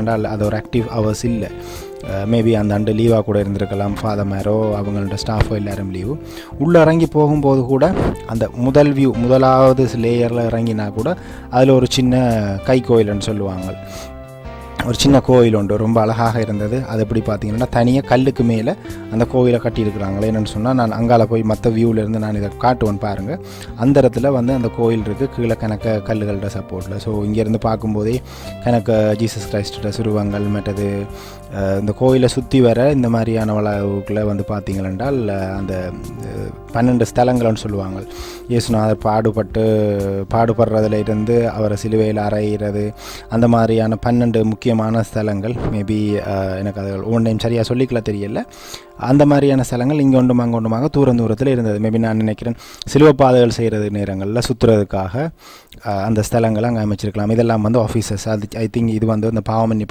என்னென்றால் அது ஒரு ஆக்டிவ் ஹவர்ஸ் இல்லை. மேபி அந்த அண்டு லீவாக கூட இருந்திருக்கலாம், ஃபாதர் மேரோ அவங்களோட ஸ்டாஃபோ எல்லோரும் லீவு. உள்ளே இறங்கி போகும்போது கூட அந்த முதலாவது லேயரில் இறங்கினா கூட அதில் ஒரு சின்ன கை கோயில்னு சொல்லுவாங்க, ஒரு சின்ன கோயில் உண்டு, ரொம்ப அழகாக இருந்தது. அது எப்படி பார்த்தீங்கன்னா தனியாக கல்லுக்கு மேலே அந்த கோயிலை கட்டியிருக்கிறாங்களே. என்னென்னு சொன்னால் நான் அங்கால போய் மற்ற வியூவிலேருந்து நான் இதை காட்டுவேன் பாருங்கள். அந்த இடத்துல வந்து அந்த கோயில் இருக்குது, கீழே கணக்க கல்லுகளோட சப்போர்ட்டில். ஸோ இங்கேருந்து பார்க்கும்போதே கணக்க ஜீசஸ் கிரைஸ்டோட சிறுவங்கள் மற்றது இந்த கோயிலை சுற்றி வர இந்த மாதிரியான வளவுக்குள்ளே வந்து பார்த்தீங்களென்றால் அந்த 12 ஸ்தலங்கள்னு சொல்லுவாங்க. இயேசுநாதர் பாடுபடுறதுல இருந்து அவரை சிலுவையில் அறையிறது, அந்த மாதிரியான 12 முக்கியமான ஸ்தலங்கள். மேபி எனக்கு அது ஒன்றையும் சரியாக சொல்லிக்கல தெரியல. அந்த மாதிரியான ஸ்தலங்கள் இங்கே ஒன்றும் அங்கே ஒன்றுமாக தூரத்தில் இருந்தது. மேபி நான் நினைக்கிறேன் சிலுவை பாதைகள் செய்கிறது நேரங்களில் சுற்றுறதுக்காக அந்த ஸ்தலங்களை அங்கே அமைச்சிருக்கலாம். இதெல்லாம் வந்து ஆஃபீஸர்ஸ். அது ஐ திங்க் இது வந்து அந்த பாவமன்னி